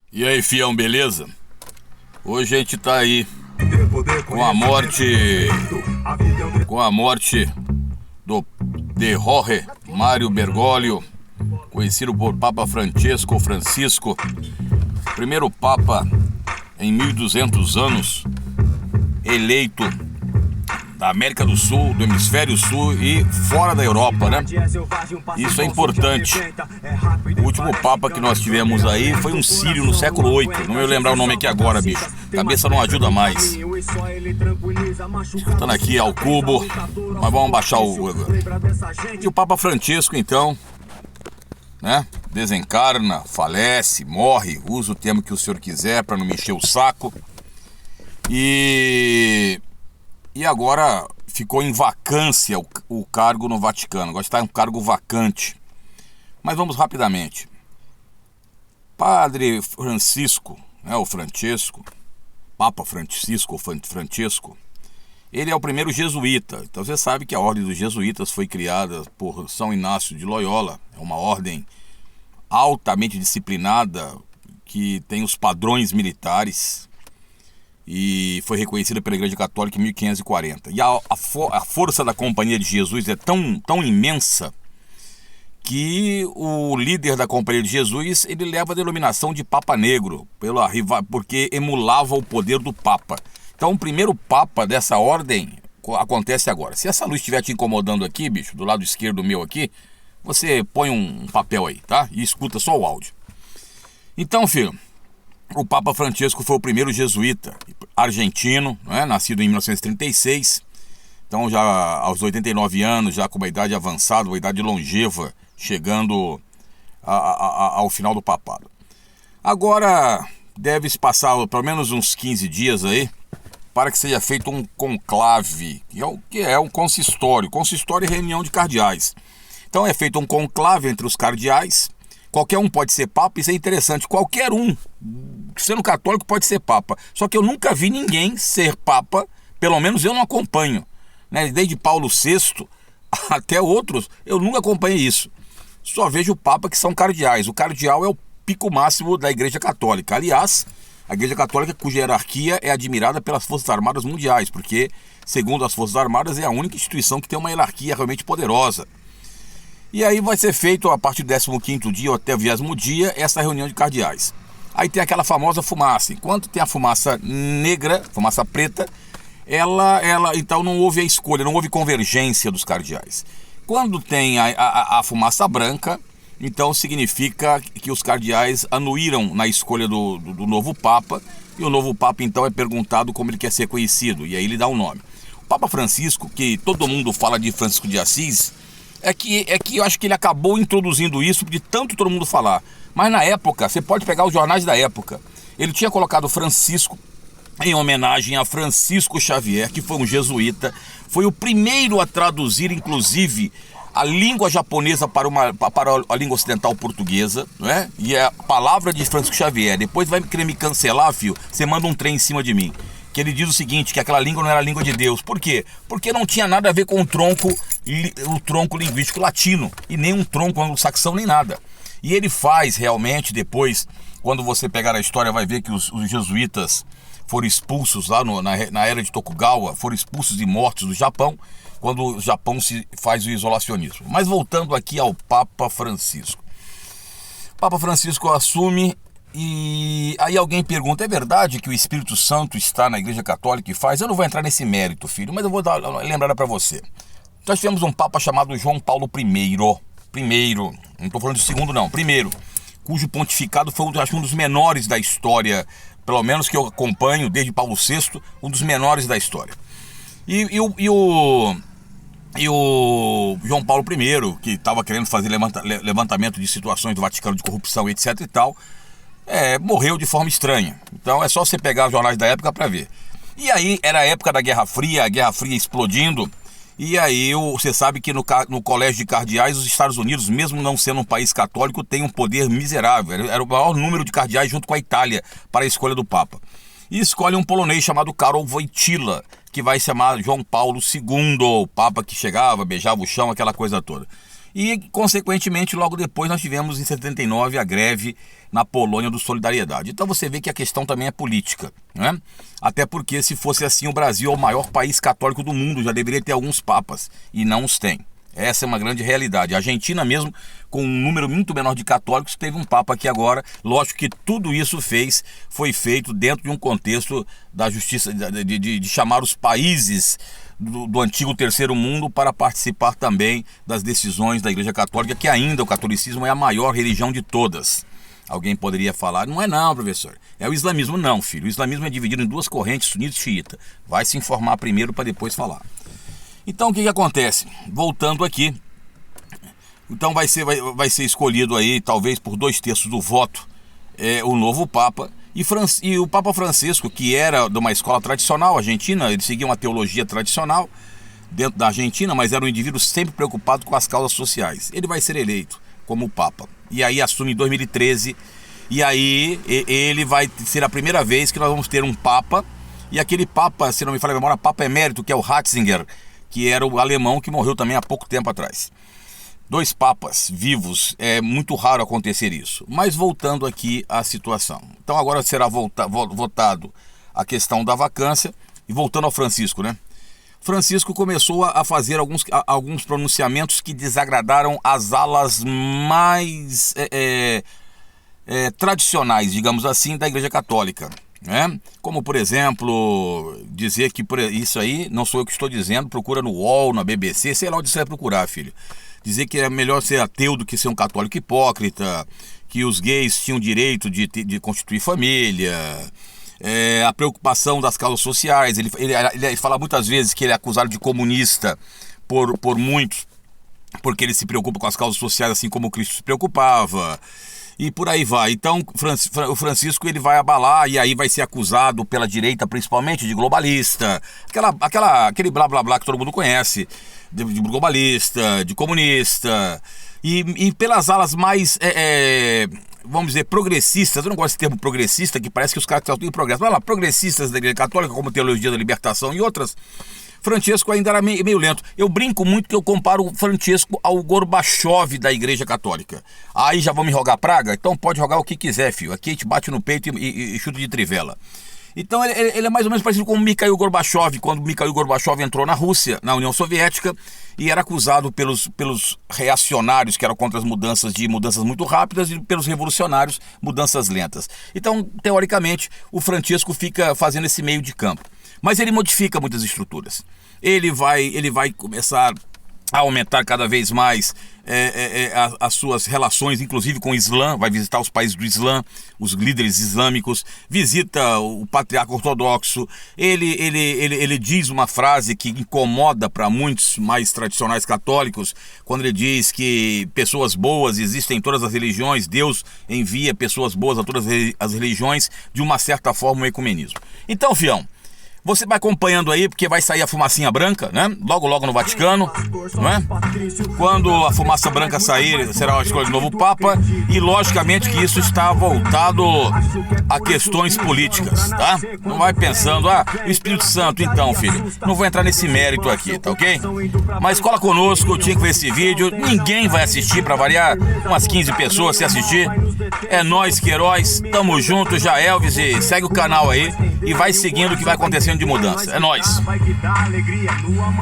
E aí, fião, beleza? Hoje a gente tá aí com a morte do de Jorge Mário Bergoglio, conhecido por Papa Francisco, primeiro Papa em 1200 anos, eleito da América do Sul, do Hemisfério Sul e fora da Europa, né? Isso é importante. O último Papa que nós tivemos aí foi um sírio no século VIII. Não me lembrar o nome aqui agora, bicho. Cabeça não ajuda mais. Escutando aqui ao cubo, mas vamos baixar o... E o Papa Francisco, então, né? Desencarna, falece, morre, usa o termo que o senhor quiser para não me encher o saco. E agora ficou em vacância o cargo no Vaticano. Agora está em um cargo vacante. Mas vamos rapidamente. Padre Francisco, né, o Francesco, Papa Francisco, ou Francesco, ele é o primeiro jesuíta. Então você sabe que a ordem dos jesuítas foi criada por São Inácio de Loyola. É uma ordem altamente disciplinada, que tem os padrões militares, e foi reconhecida pela Igreja Católica em 1540. E a força da Companhia de Jesus é tão imensa que o líder da Companhia de Jesus, ele leva a denominação de Papa Negro, porque emulava o poder do Papa. Então o primeiro Papa dessa ordem acontece agora. Se essa luz estiver te incomodando aqui, bicho, do lado esquerdo meu aqui, você põe um papel aí, tá? E escuta só o áudio. Então, filho, o Papa Francisco foi o primeiro jesuíta argentino, né? Nascido em 1936, então já aos 89 anos, já com uma idade avançada, uma idade longeva, chegando ao final do papado. Agora deve-se passar pelo menos uns 15 dias aí, para que seja feito um conclave, que é um consistório. Consistório é reunião de cardeais. Então é feito um conclave entre os cardeais. Qualquer um pode ser papa, isso é interessante. Qualquer um, sendo católico, pode ser papa. Só que eu nunca vi ninguém ser papa, pelo menos eu não acompanho, né? Desde Paulo VI até outros, eu nunca acompanhei isso. Só vejo papa que são cardeais. O cardeal é o pico máximo da Igreja Católica. Aliás, a Igreja Católica, cuja hierarquia é admirada pelas Forças Armadas Mundiais, porque, segundo as Forças Armadas, é a única instituição que tem uma hierarquia realmente poderosa. E aí vai ser feito, a partir do 15º dia ou até o 20º dia, essa reunião de cardeais. Aí tem aquela famosa fumaça. Enquanto tem a fumaça negra, fumaça preta, então não houve a escolha, não houve convergência dos cardeais. Quando tem a fumaça branca, então significa que os cardeais anuíram na escolha do novo Papa, e o novo Papa então é perguntado como ele quer ser conhecido, e aí ele dá um nome. O Papa Francisco, que todo mundo fala de Francisco de Assis, é que eu acho que ele acabou introduzindo isso de tanto todo mundo falar. Mas na época, você pode pegar os jornais da época, ele tinha colocado Francisco em homenagem a Francisco Xavier, que foi um jesuíta, foi o primeiro a traduzir, inclusive, a língua japonesa para a língua ocidental portuguesa, não é? E é a palavra de Francisco Xavier. Depois vai querer me cancelar, filho, você manda um trem em cima de mim. Que ele diz o seguinte, que aquela língua não era a língua de Deus. Por quê? Porque não tinha nada a ver com o tronco linguístico latino, e nem um tronco anglo-saxão, nem nada. E ele faz realmente, depois, quando você pegar a história, vai ver que os jesuítas foram expulsos lá na era de Tokugawa, foram expulsos e mortos do Japão, quando o Japão se faz o isolacionismo. Mas voltando aqui ao Papa Francisco. O Papa Francisco assume. E aí alguém pergunta, é verdade que o Espírito Santo está na Igreja Católica e faz? Eu não vou entrar nesse mérito, filho, mas eu vou dar lembrada para você. Nós tivemos um Papa chamado João Paulo I, não estou falando de segundo não, primeiro, cujo pontificado foi um dos menores da história, pelo menos que eu acompanho desde Paulo VI, um dos menores da história. E o João Paulo I, que estava querendo fazer levantamento de situações do Vaticano de corrupção, etc e tal, morreu de forma estranha. Então é só você pegar os jornais da época para ver. E aí era a época da Guerra Fria, a Guerra Fria explodindo. E aí você sabe que no Colégio de Cardeais, os Estados Unidos, mesmo não sendo um país católico, tem um poder miserável. Era o maior número de cardeais junto com a Itália para a escolha do Papa. E escolhe um polonês chamado Karol Wojtyła, que vai se chamar João Paulo II, o Papa que chegava, beijava o chão, aquela coisa toda. E, consequentemente, logo depois nós tivemos em 79 a greve na Polônia do Solidariedade. Então você vê que a questão também é política, né? Até porque, se fosse assim, o Brasil é o maior país católico do mundo, já deveria ter alguns papas, e não os tem. Essa é uma grande realidade. A Argentina mesmo, com um número muito menor de católicos, teve um papa aqui agora. Lógico que tudo isso foi feito dentro de um contexto da justiça, de chamar os países do antigo terceiro mundo para participar também das decisões da Igreja Católica, que ainda o catolicismo é a maior religião de todas. Alguém poderia falar, não é não, professor, é o islamismo. Não, filho, o islamismo é dividido em duas correntes, sunita e xiita. Vai se informar primeiro para depois falar. Então o que acontece? Voltando aqui, então vai ser escolhido aí, talvez por 2/3 do voto, o novo Papa. E o Papa Francisco, que era de uma escola tradicional argentina, ele seguia uma teologia tradicional dentro da Argentina, mas era um indivíduo sempre preocupado com as causas sociais. Ele vai ser eleito como Papa. E aí assume em 2013, e aí ele vai ser a primeira vez que nós vamos ter um Papa, e aquele Papa, se não me falha a memória, Papa Emérito, que é o Ratzinger, que era o alemão que morreu também há pouco tempo atrás. 2 papas vivos, é muito raro acontecer isso. Mas voltando aqui à situação. Então agora será votado a questão da vacância, e voltando ao Francisco, né? Francisco começou a fazer alguns pronunciamentos que desagradaram as alas mais tradicionais, digamos assim, da Igreja Católica. Como, por exemplo, dizer que isso aí, não sou eu que estou dizendo, procura no UOL, na BBC, sei lá onde você vai procurar, filho. Dizer que é melhor ser ateu do que ser um católico hipócrita, que os gays tinham direito de constituir família, a preocupação das causas sociais. Ele fala muitas vezes que ele é acusado de comunista por muitos, porque ele se preocupa com as causas sociais assim como Cristo se preocupava. E por aí vai. Então o Francisco ele vai abalar, e aí vai ser acusado pela direita, principalmente, de globalista, aquele blá blá blá que todo mundo conhece, de globalista, de comunista, e pelas alas mais, vamos dizer, progressistas. Eu não gosto desse termo progressista, que parece que os caras estão em progresso. Vai lá, progressistas da Igreja Católica, como Teologia da Libertação e outras. Francesco ainda era meio lento. Eu brinco muito que eu comparo o Francesco ao Gorbachev da Igreja Católica. Aí já vão me rogar praga? Então pode rogar o que quiser, filho. Aqui a gente bate no peito e chuta de trivela. Então ele é mais ou menos parecido com o Mikhail Gorbachev, quando Mikhail Gorbachev entrou na Rússia, na União Soviética, e era acusado pelos reacionários, que eram contra as mudanças muito rápidas, e pelos revolucionários, mudanças lentas. Então, teoricamente, o Francesco fica fazendo esse meio de campo. Mas ele modifica muitas estruturas. Ele vai começar a aumentar cada vez mais as suas relações, inclusive com o Islã. Vai visitar os países do Islã, os líderes islâmicos, visita o patriarca ortodoxo. Ele diz uma frase que incomoda para muitos mais tradicionais católicos, quando ele diz que pessoas boas existem em todas as religiões, Deus envia pessoas boas a todas as religiões, de uma certa forma, o ecumenismo. Então, fião, você vai acompanhando aí, porque vai sair a fumacinha branca, né? Logo, logo no Vaticano, não é? Quando a fumaça branca sair, será a escolha de novo Papa. E, logicamente, que isso está voltado a questões políticas, tá? Não vai pensando, o Espírito Santo, então, filho. Não vou entrar nesse mérito aqui, tá ok? Mas cola conosco, eu tinha que ver esse vídeo. Ninguém vai assistir, pra variar. Umas 15 pessoas se assistir. É nós que heróis. Tamo junto, já Elvis, e segue o canal aí. E vai seguindo o que vai acontecendo de mudança. É nóis.